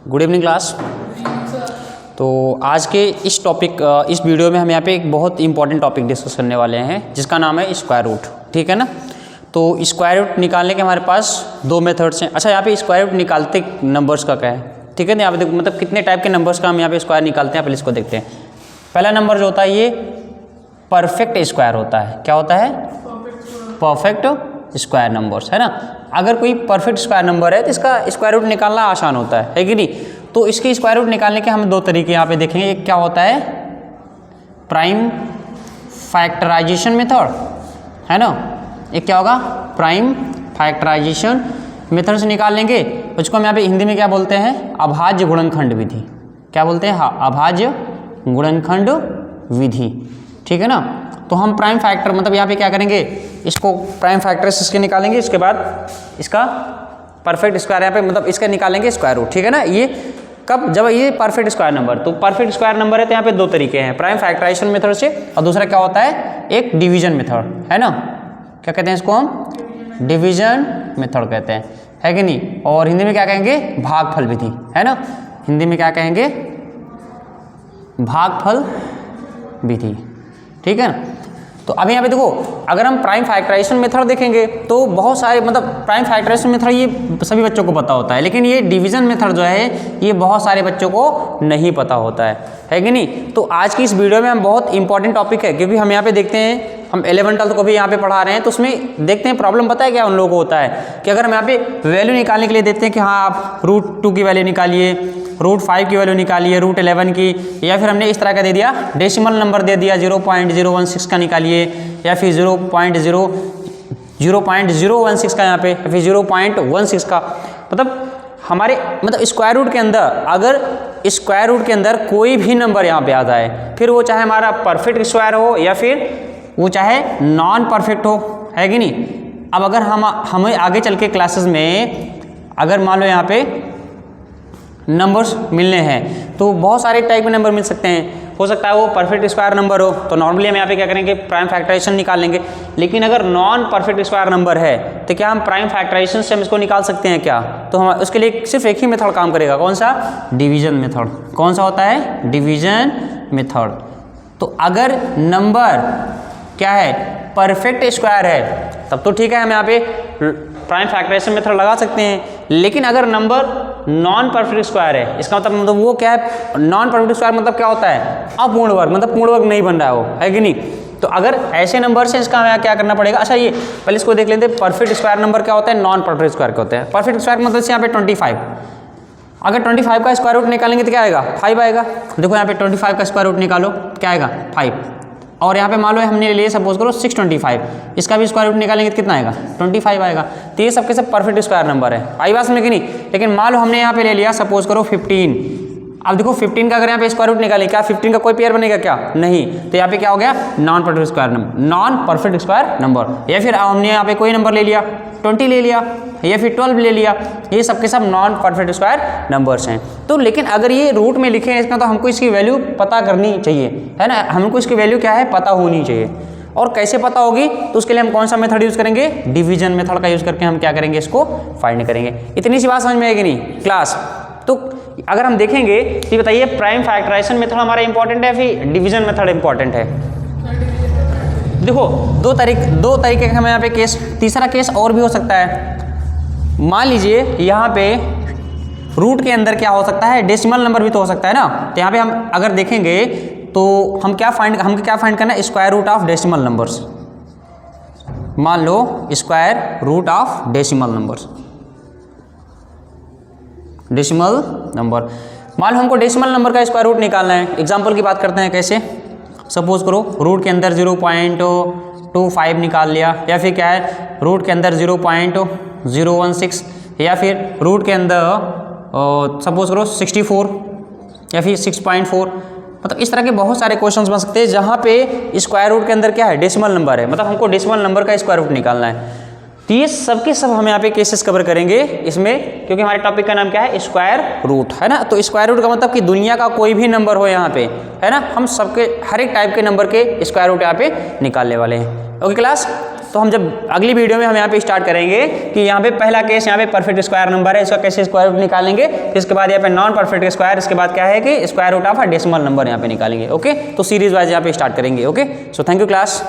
Good evening class. तो आज के इस वीडियो में हम यहाँ पे एक बहुत इंपॉर्टेंट टॉपिक डिस्कस करने वाले हैं जिसका नाम है स्क्वायर रूट। ठीक है ना। तो स्क्वायर रूट निकालने के हमारे पास दो मेथड्स हैं। अच्छा, यहाँ पे स्क्वायर रूट निकालते नंबर्स का क्या है, ठीक है ना। यहाँ पे मतलब कितने टाइप के नंबर्स का हम यहाँ पे स्क्वायर निकालते हैं, पहले इसको देखते हैं। पहला नंबर जो होता है ये परफेक्ट स्क्वायर होता है। क्या होता है? परफेक्ट स्क्वायर नंबर्स, है ना। अगर कोई परफेक्ट स्क्वायर नंबर है तो इसका स्क्वायर रूट निकालना आसान होता है कि नहीं। तो इसके स्क्वायर रूट निकालने के हम दो तरीके यहाँ पे देखेंगे। एक क्या होता है प्राइम फैक्टराइजेशन मेथड, है ना। एक क्या होगा प्राइम फैक्टराइजेशन मेथड से निकाल लेंगे, उसको हम यहाँ पे हिंदी में क्या बोलते हैं, अभाज्य गुणनखंड विधि। क्या बोलते हैं? हाँ, अभाज्य गुणनखंड विधि। ठीक है ना। तो हम प्राइम फैक्टर मतलब यहाँ पे क्या करेंगे, इसको प्राइम फैक्टर से इसके निकालेंगे, इसके बाद इसका परफेक्ट स्क्वायर यहाँ पे मतलब इसका निकालेंगे स्क्वायर रूट। ठीक है ना। ये कब? जब ये परफेक्ट स्क्वायर नंबर, तो परफेक्ट स्क्वायर नंबर है तो यहाँ पे दो तरीके हैं, प्राइम फैक्टराइजेशन मेथड से और दूसरा क्या होता है एक डिवीजन मेथड, है ना। क्या कहते हैं इसको? हम डिवीजन मेथड कहते हैं, है कि नहीं। और हिंदी में क्या कहेंगे? भागफल विधि, है ना। हिंदी में क्या कहेंगे? भागफल विधि। ठीक है ना। तो अभी यहाँ पे देखो, अगर हम प्राइम फैक्टराइजेशन मेथड देखेंगे तो बहुत सारे मतलब प्राइम फैक्टराइजेशन मेथड ये सभी बच्चों को पता होता है, लेकिन ये डिवीजन मेथड जो है ये बहुत सारे बच्चों को नहीं पता होता है कि नहीं। तो आज की इस वीडियो में हम बहुत इंपॉर्टेंट टॉपिक है, क्योंकि हम यहाँ पे देखते हैं, हम 11th-12th को भी यहाँ पे पढ़ा रहे हैं, तो उसमें देखते हैं प्रॉब्लम पता है क्या उन लोगों को होता है कि अगर हम यहाँ पे वैल्यू निकालने के लिए देते हैं कि हाँ आप √2 की वैल्यू निकालिए, √5 की वैल्यू निकालिए, √11 की, या फिर हमने इस तरह का दे दिया डेसिमल नंबर दे दिया 0.016 का निकालिए, या फिर 0.016 का यहाँ पे, या फिर 0.16 का। मतलब हमारे मतलब स्क्वायर रूट के अंदर, अगर स्क्वायर रूट के अंदर कोई भी नंबर यहाँ पे आता है, फिर वो चाहे हमारा परफेक्ट स्क्वायर हो या फिर वो चाहे नॉन परफेक्ट हो, है कि नहीं। अब अगर हमें आगे चल के क्लासेस में अगर मान लो यहाँ पे नंबर्स मिलने हैं तो बहुत सारे टाइप के नंबर मिल सकते हैं। हो सकता है वो परफेक्ट स्क्वायर नंबर हो, तो नॉर्मली हम यहाँ पे क्या करेंगे प्राइम फैक्टराइजेशन निकाल लेंगे। लेकिन अगर नॉन परफेक्ट स्क्वायर नंबर है तो क्या हम प्राइम फैक्टराइजेशन से हम इसको निकाल सकते हैं क्या? तो हम उसके लिए सिर्फ एक ही मेथड काम करेगा, कौन सा? Division method. कौन सा होता है? Division method. तो अगर नंबर क्या है परफेक्ट स्क्वायर है तब तो ठीक है, हम यहाँ पे प्राइम फैक्टराइजेशन मेथड लगा सकते हैं। लेकिन अगर नंबर नॉन परफेक्ट स्क्वायर है, इसका मतलब वो क्या है, नॉन परफेक्ट स्क्वायर मतलब क्या होता है अपूर्ण वर्ग, मतलब पूर्ण वर्ग नहीं बन रहा है वो, है कि नहीं। तो अगर ऐसे नंबर से इसका हमें क्या करना पड़ेगा। अच्छा, ये पहले इसको देख लेते हैं परफेक्ट स्क्वायर नंबर क्या होता है, नॉन परफेक्ट स्क्वायर क्या होता है। परफेक्ट स्क्वायर मतलब यहाँ पे 25, अगर 25 का स्क्वायर रूट निकालेंगे तो क्या आएगा 5 आएगा। देखो यहाँ पे 25 का स्क्वायर रूट निकालो, क्या आएगा 5। और यहाँ पे मान लो हमने लिए सपोज करो 625, इसका भी स्क्वायर रूट निकालेंगे तो कितना आएगा 25 आएगा। तो ये सबके सब परफेक्ट स्क्वायर नंबर है, आई बात में कि नहीं। लेकिन मान लो हमने यहाँ पे ले लिया सपोज करो 15। अब देखो 15 का अगर यहाँ पे स्क्वायर रूट निकालें, क्या 15 का कोई पेयर बनेगा क्या? नहीं। तो यहाँ पे क्या हो गया non perfect square number, non perfect square number. या फिर हमने यहाँ पे कोई नंबर ले लिया 20 ले लिया, या फिर 12 ले लिया, ये सबके सब नॉन परफेक्ट स्क्वायर नंबर्स हैं। तो लेकिन अगर ये रूट में लिखे हैं इसका, तो हमको इसकी वैल्यू पता करनी चाहिए, है ना। हमको इसकी वैल्यू क्या है पता होनी चाहिए। और कैसे पता होगी? तो उसके लिए हम कौन सा मेथड यूज करेंगे? डिवीजन मेथड का यूज करके हम क्या करेंगे, इसको फाइंड करेंगे। इतनी सी बात समझ में आएगी नहीं क्लास। तो अगर हम देखेंगे तो बताइए प्राइम फैक्टराइजेशन मेथड हमारा इंपॉर्टेंट है फिर डिवीजन मेथड इंपॉर्टेंट है? देखो दो तरीके का हमें यहाँ पे केस, तीसरा केस और भी हो सकता है। मान लीजिए यहाँ पे रूट के अंदर क्या हो सकता है, डेसिमल नंबर भी तो हो सकता है ना। तो यहाँ पे हम अगर देखेंगे तो हमको क्या फाइंड करना है, square root of decimal numbers. मान लो square root of decimal numbers, decimal number. मान लो हमको डेसिमल नंबर का स्क्वायर रूट निकालना है। एग्जांपल की बात करते हैं कैसे। सपोज करो रूट के अंदर 0.25 निकाल लिया, या फिर क्या है रूट के अंदर 0.016, या फिर रूट के अंदर सपोज करो 64 या फिर 6.4। मतलब इस तरह के बहुत सारे क्वेश्चंस बन सकते हैं जहाँ पे स्क्वायर रूट के अंदर क्या है डेसिमल नंबर है, मतलब हमको डेसिमल नंबर का स्क्वायर रूट निकालना है। तो ये सब के सब हम यहाँ पे केसेस कवर करेंगे इसमें, क्योंकि हमारे टॉपिक का नाम क्या है स्क्वायर रूट, है ना। तो स्क्वायर रूट का मतलब कि दुनिया का कोई भी नंबर हो यहाँ पे, है ना, हम सबके हर एक टाइप के नंबर के स्क्वायर रूट यहाँ पे निकालने वाले हैं। Okay class. तो हम जब अगली वीडियो में हम यहाँ पे स्टार्ट करेंगे कि यहाँ पे पहला केस यहाँ पे परफेक्ट स्क्वायर नंबर है, इसका कैसे स्क्वायर रूट निकालेंगे, इसके बाद यहाँ पे नॉन परफेक्ट स्क्वायर, इसके बाद क्या है कि square root of a decimal number यहाँ पे निकालेंगे। ओके, तो सीरीज वाइज यहाँ पे स्टार्ट करेंगे। Okay, so thank you class.